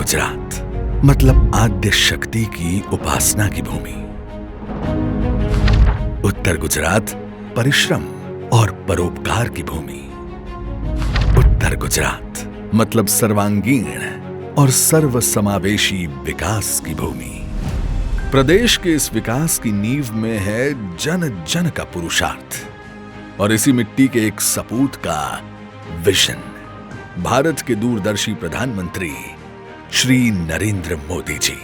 गुजरात मतलब आद्य शक्ति की उपासना की भूमि। उत्तर गुजरात परिश्रम और परोपकार की भूमि। उत्तर गुजरात मतलब सर्वांगीण और सर्वसमावेशी विकास की भूमि। प्रदेश के इस विकास की नींव में है जन जन का पुरुषार्थ और इसी मिट्टी के एक सपूत का विजन। भारत के दूरदर्शी प्रधानमंत्री श्री नरेंद्र मोदी जी,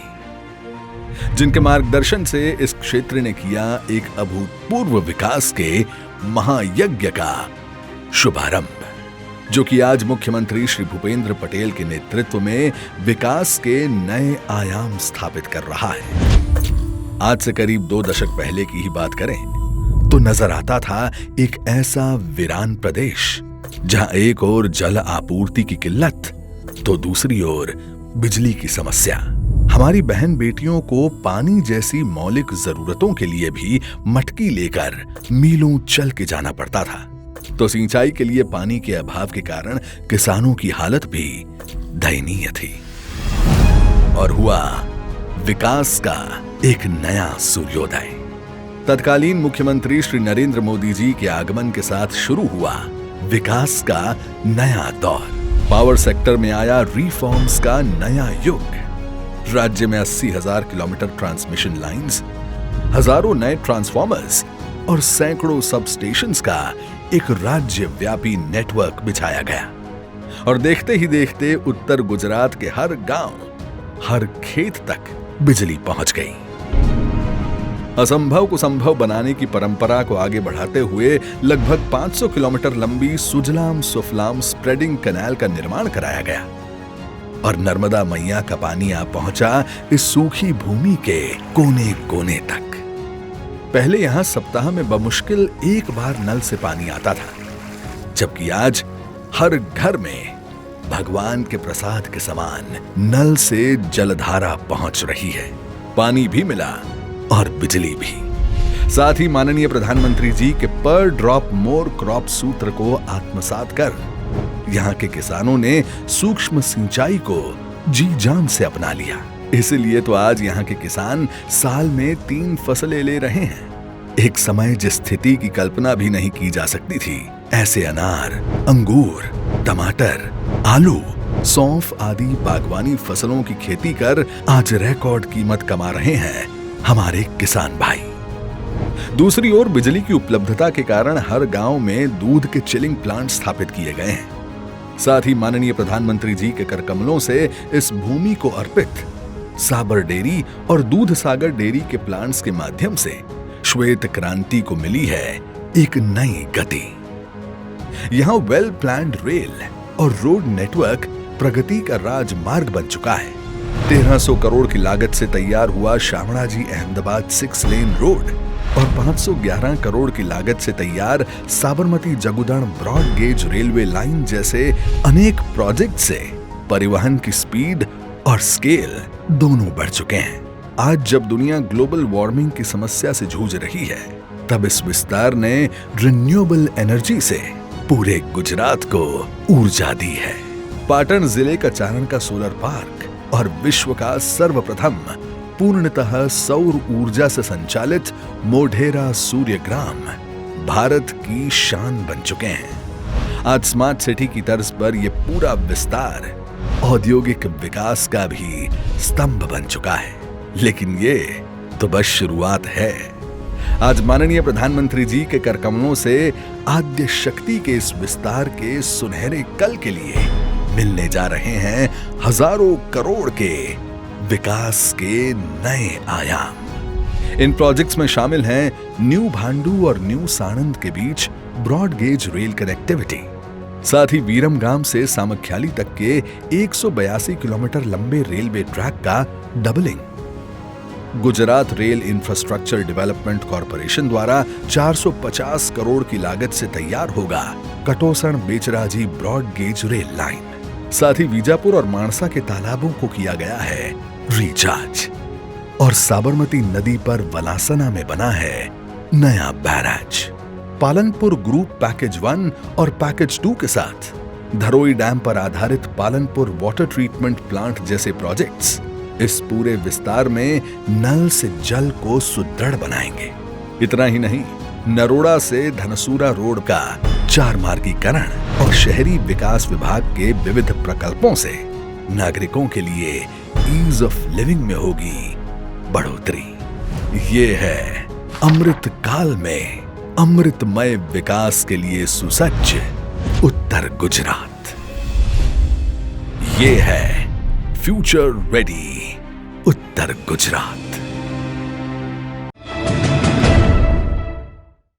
जिनके मार्गदर्शन से इस क्षेत्र ने किया एक अभूतपूर्व विकास के महायज्ञ का शुभारंभ, जो कि आज मुख्यमंत्री श्री भूपेंद्र पटेल के नेतृत्व में विकास के नए आयाम स्थापित कर रहा है। आज से करीब 2 दशक पहले की ही बात करें तो नजर आता था एक ऐसा वीरान प्रदेश जहां एक ओर जल आपूर्ति की किल्लत तो दूसरी ओर बिजली की समस्या। हमारी बहन बेटियों को पानी जैसी मौलिक जरूरतों के लिए भी मटकी लेकर मीलों चल के जाना पड़ता था, तो सिंचाई के लिए पानी के अभाव के कारण किसानों की हालत भी दयनीय थी। और हुआ विकास का एक नया सूर्योदय। तत्कालीन मुख्यमंत्री श्री नरेंद्र मोदी जी के आगमन के साथ शुरू हुआ विकास का नया दौर। पावर सेक्टर में आया रिफॉर्म्स का नया युग। राज्य में 80,000 किलोमीटर ट्रांसमिशन लाइंस, हजारों नए ट्रांसफॉर्मर्स और सैकड़ों सब स्टेशंस का एक राज्यव्यापी नेटवर्क बिछाया गया। और देखते ही देखते उत्तर गुजरात के हर गांव, हर खेत तक बिजली पहुंच गई। असंभव को संभव बनाने की परंपरा को आगे बढ़ाते हुए लगभग 500 किलोमीटर लंबी सुजलाम सुफलाम स्प्रेडिंग कैनाल का निर्माण कराया गया और नर्मदा मैया का पानी आ पहुंचा इस सूखी भूमि के कोने कोने तक। पहले यहां सप्ताह में बमुश्किल एक बार नल से पानी आता था, जबकि आज हर घर में भगवान के प्रसाद के समान नल से जलधारा पहुंच रही है। पानी भी मिला और बिजली भी। साथ ही माननीय प्रधानमंत्री जी के पर ड्रॉप मोर क्रॉप सूत्र को आत्मसात कर यहां के किसानों ने सूक्ष्म सिंचाई को जी जान से अपना लिया। इसलिए तो आज यहां के किसान साल में 3 फसलें ले रहे हैं। एक समय जिस स्थिति की कल्पना भी नहीं की जा सकती थी, ऐसे अनार, अंगूर, टमाटर, आलू, सौंफ आदि बागवानी फसलों की खेती कर आज रिकॉर्ड कीमत कमा रहे हैं हमारे किसान भाई। दूसरी ओर बिजली की उपलब्धता के कारण हर गांव में दूध के चिलिंग प्लांट स्थापित किए गए हैं। साथ ही माननीय प्रधानमंत्री जी के कर कमलों से इस भूमि को अर्पित साबर डेयरी और दूध सागर डेयरी के प्लांट्स के माध्यम से श्वेत क्रांति को मिली है एक नई गति। यहां वेल प्लान्ड रेल और रोड नेटवर्क प्रगति का राजमार्ग बन चुका है। 1300 करोड़ की लागत से तैयार हुआ शामड़ाजी अहमदाबाद 6 लेन रोड और 511 करोड़ की लागत से तैयार Sabarmati Jagudan broad gauge railway line जैसे अनेक प्रोजेक्ट से परिवहन की स्पीड और स्केल दोनों बढ़ चुके हैं। आज जब दुनिया ग्लोबल वार्मिंग की समस्या से जूझ रही है, तब इस विस्तार ने रिन्यूएबल एनर्जी से पूरे गुजरात को ऊर्जा दी है। पाटन जिले का चारण का सोलर पार्क और विश्व का सर्वप्रथम पूर्णतः सौर ऊर्जा से संचालित मोढेरा सूर्य ग्राम भारत की शान बन चुके हैं। आज स्मार्ट सिटी की तर्ज पर यह पूरा विस्तार औद्योगिक विकास का भी स्तंभ बन चुका है। लेकिन ये तो बस शुरुआत है। आज माननीय प्रधानमंत्री जी के कर कमलों से आद्य शक्ति के इस विस्तार के सुनहरे कल के लिए मिलने जा रहे हैं हजारों करोड़ के विकास के नए आयाम। इन प्रोजेक्ट्स में शामिल हैं न्यू भांडू और न्यू साणंद के बीच ब्रॉड गेज रेल कनेक्टिविटी, साथ ही वीरमगाम से सामख्याली तक के 182 किलोमीटर लंबे रेलवे ट्रैक का doubling. Gujarat rail infrastructure development corporation द्वारा 450 करोड़ की लागत से तैयार होगा Katosan Becharaji broad gauge rail line. साथ ही बीजापुर और मानसा के तालाबों को किया गया है रिचार्ज और साबरमती नदी पर वलासना में बना है नया बैराज। पालनपुर ग्रुप पैकेज 1 और पैकेज 2 के साथ धरोई डैम पर आधारित पालनपुर वाटर ट्रीटमेंट प्लांट जैसे प्रोजेक्ट्स इस पूरे विस्तार में नल से जल को सुदृढ़ बनाएंगे। इतना ही नहीं, नरोड़ा से धनसूरा रोड का 4 मार्गीकरण और शहरी विकास विभाग के विविध प्रकल्पों से नागरिकों के लिए ईज ऑफ लिविंग में होगी बढ़ोतरी। ये है अमृत काल में अमृतमय विकास के लिए सुसज्ज उत्तर गुजरात। ये है फ्यूचर रेडी उत्तर गुजरात।